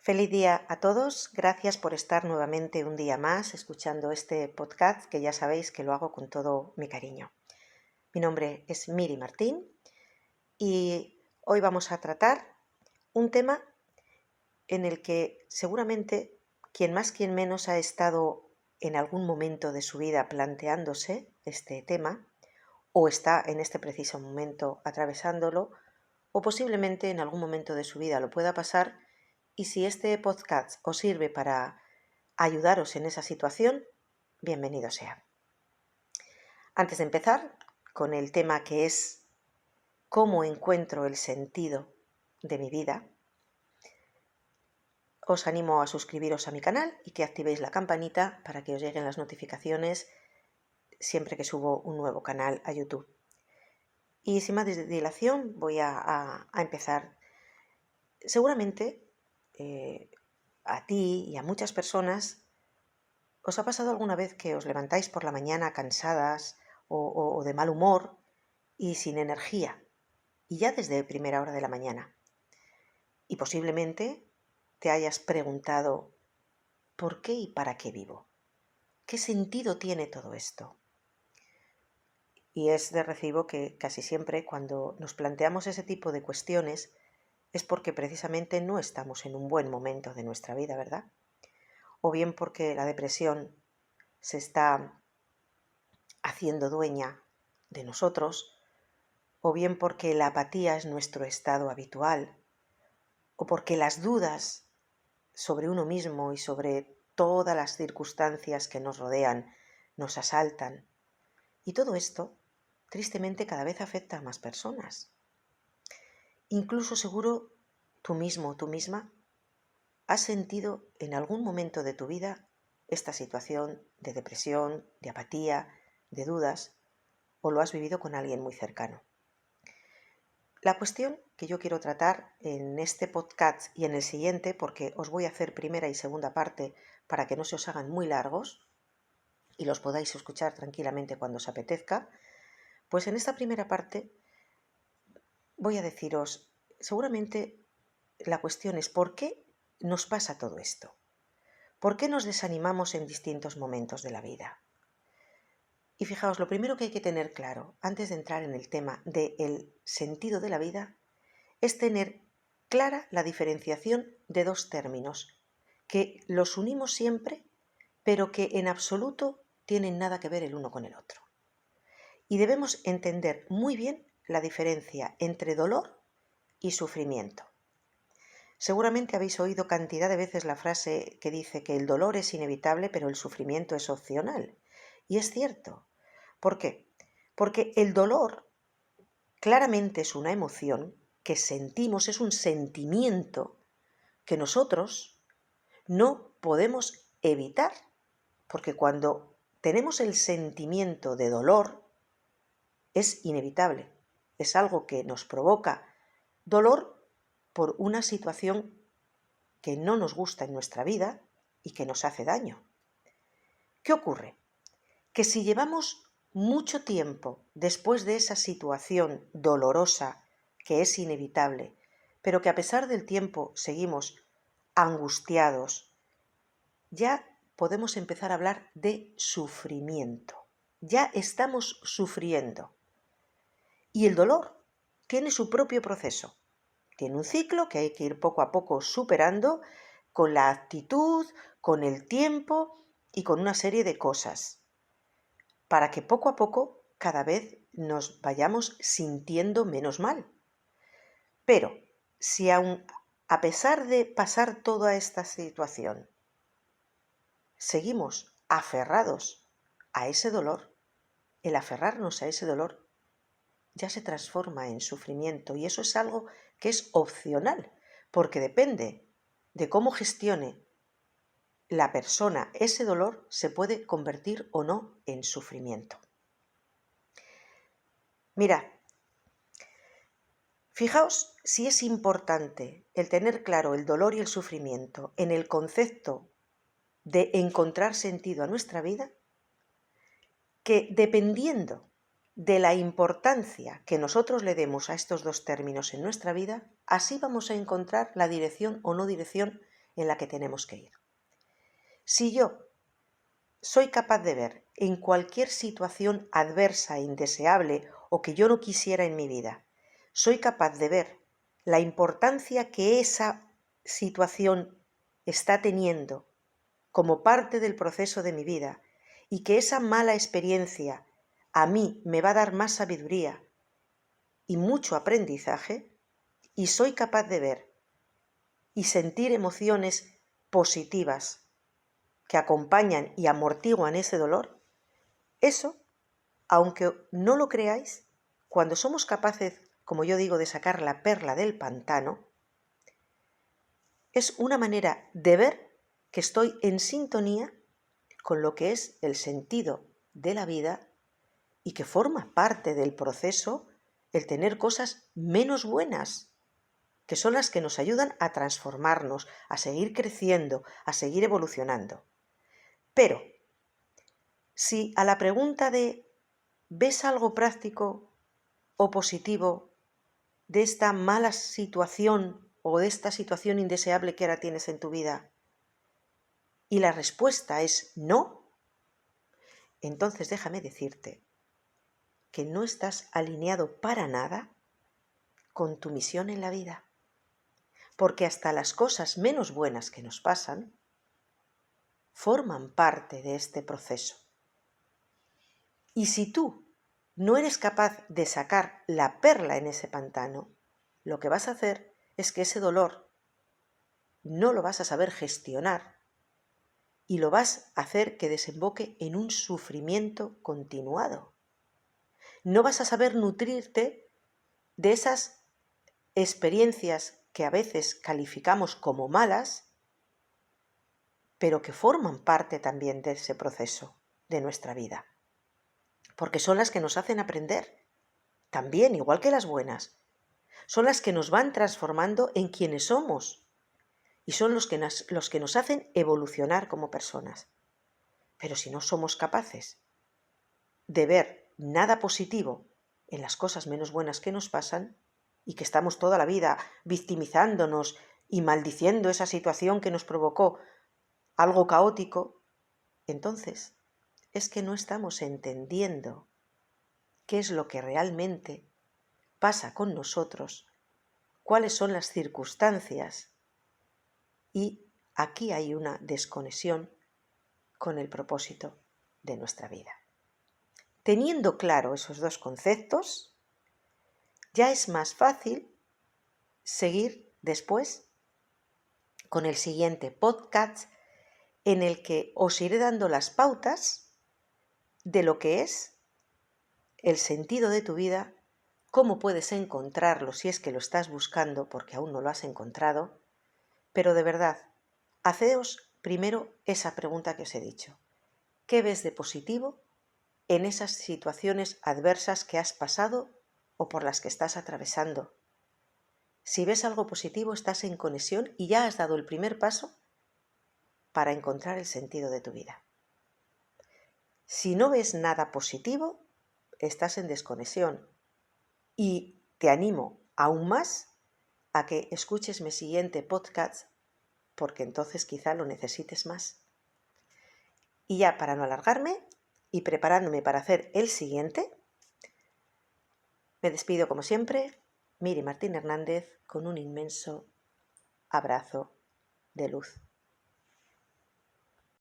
Feliz día a todos, gracias por estar nuevamente un día más escuchando este podcast que ya sabéis que lo hago con todo mi cariño. Mi nombre es Miri Martín y hoy vamos a tratar un tema en el que seguramente quien más quien menos ha estado en algún momento de su vida planteándose este tema o está en este preciso momento atravesándolo o posiblemente en algún momento de su vida lo pueda pasar. Y si este podcast os sirve para ayudaros en esa situación, bienvenido sea. Antes de empezar con el tema que es cómo encuentro el sentido de mi vida, os animo a suscribiros a mi canal y que activéis la campanita para que os lleguen las notificaciones siempre que subo un nuevo canal a YouTube. Y sin más dilación voy a empezar. Seguramente a ti y a muchas personas ¿os ha pasado alguna vez que os levantáis por la mañana cansadas o de mal humor y sin energía? Y ya desde primera hora de la mañana. Y posiblemente te hayas preguntado ¿por qué y para qué vivo? ¿Qué sentido tiene todo esto? Y es de recibo que casi siempre cuando nos planteamos ese tipo de cuestiones es porque precisamente no estamos en un buen momento de nuestra vida, ¿verdad? O bien porque la depresión se está haciendo dueña de nosotros, o bien porque la apatía es nuestro estado habitual, o porque las dudas sobre uno mismo y sobre todas las circunstancias que nos rodean nos asaltan. Y todo esto, tristemente, cada vez afecta a más personas. Incluso seguro tú mismo o tú misma has sentido en algún momento de tu vida esta situación de depresión, de apatía, de dudas, o lo has vivido con alguien muy cercano. La cuestión que yo quiero tratar en este podcast y en el siguiente, porque os voy a hacer primera y segunda parte para que no se os hagan muy largos y los podáis escuchar tranquilamente cuando os apetezca, pues en esta primera parte voy a deciros, seguramente la cuestión es ¿por qué nos pasa todo esto? ¿Por qué nos desanimamos en distintos momentos de la vida? Y fijaos, lo primero que hay que tener claro antes de entrar en el tema del sentido de la vida es tener clara la diferenciación de dos términos, que los unimos siempre, pero que en absoluto tienen nada que ver el uno con el otro. Y debemos entender muy bien la diferencia entre dolor y sufrimiento. Seguramente habéis oído cantidad de veces la frase que dice que el dolor es inevitable, pero el sufrimiento es opcional. Y es cierto. ¿Por qué? Porque el dolor claramente es una emoción que sentimos, es un sentimiento que nosotros no podemos evitar, porque cuando tenemos el sentimiento de dolor es inevitable, es algo que nos provoca dolor por una situación que no nos gusta en nuestra vida y que nos hace daño. ¿Qué ocurre? Que si llevamos mucho tiempo después de esa situación dolorosa que es inevitable, pero que a pesar del tiempo seguimos angustiados, ya podemos empezar a hablar de sufrimiento. Ya estamos sufriendo. Y el dolor tiene su propio proceso. Tiene un ciclo que hay que ir poco a poco superando con la actitud, con el tiempo y con una serie de cosas, para que poco a poco cada vez nos vayamos sintiendo menos mal. Pero si aún a pesar de pasar toda esta situación, seguimos aferrados a ese dolor, el aferrarnos a ese dolor ya se transforma en sufrimiento y eso es algo que es opcional, porque depende de cómo gestione la persona ese dolor, se puede convertir o no en sufrimiento. Mirad, fijaos si es importante el tener claro el dolor y el sufrimiento en el concepto de encontrar sentido a nuestra vida, que dependiendo de la importancia que nosotros le demos a estos dos términos en nuestra vida, así vamos a encontrar la dirección o no dirección en la que tenemos que ir. Si yo soy capaz de ver en cualquier situación adversa e indeseable o que yo no quisiera en mi vida, soy capaz de ver la importancia que esa situación está teniendo como parte del proceso de mi vida y que esa mala experiencia a mí me va a dar más sabiduría y mucho aprendizaje, y soy capaz de ver y sentir emociones positivas que acompañan y amortiguan ese dolor, eso, aunque no lo creáis, cuando somos capaces, como yo digo, de sacar la perla del pantano, es una manera de ver que estoy en sintonía con lo que es el sentido de la vida y que forma parte del proceso el tener cosas menos buenas, que son las que nos ayudan a transformarnos, a seguir creciendo, a seguir evolucionando. Pero, si a la pregunta de ¿ves algo práctico o positivo de esta mala situación o de esta situación indeseable que ahora tienes en tu vida? Y la respuesta es no, entonces déjame decirte que no estás alineado para nada con tu misión en la vida. Porque hasta las cosas menos buenas que nos pasan forman parte de este proceso. Y si tú no eres capaz de sacar la perla en ese pantano, lo que vas a hacer es que ese dolor no lo vas a saber gestionar y lo vas a hacer que desemboque en un sufrimiento continuado. No vas a saber nutrirte de esas experiencias que a veces calificamos como malas, pero que forman parte también de ese proceso de nuestra vida, porque son las que nos hacen aprender, también igual que las buenas, son las que nos van transformando en quienes somos y son los que nos hacen evolucionar como personas. Pero si no somos capaces de ver nada positivo en las cosas menos buenas que nos pasan y que estamos toda la vida victimizándonos y maldiciendo esa situación que nos provocó algo caótico, entonces es que no estamos entendiendo qué es lo que realmente pasa con nosotros, cuáles son las circunstancias, y aquí hay una desconexión con el propósito de nuestra vida. Teniendo claro esos dos conceptos, ya es más fácil seguir después con el siguiente podcast en el que os iré dando las pautas de lo que es el sentido de tu vida, cómo puedes encontrarlo si es que lo estás buscando porque aún no lo has encontrado, pero de verdad, haceos primero esa pregunta que os he dicho. ¿Qué ves de positivo en esas situaciones adversas que has pasado o por las que estás atravesando? Si ves algo positivo, estás en conexión y ya has dado el primer paso para encontrar el sentido de tu vida. Si no ves nada positivo, estás en desconexión y te animo aún más a que escuches mi siguiente podcast porque entonces quizá lo necesites más. Y ya para no alargarme y preparándome para hacer el siguiente, me despido como siempre, Miri Martín Hernández, con un inmenso abrazo de luz.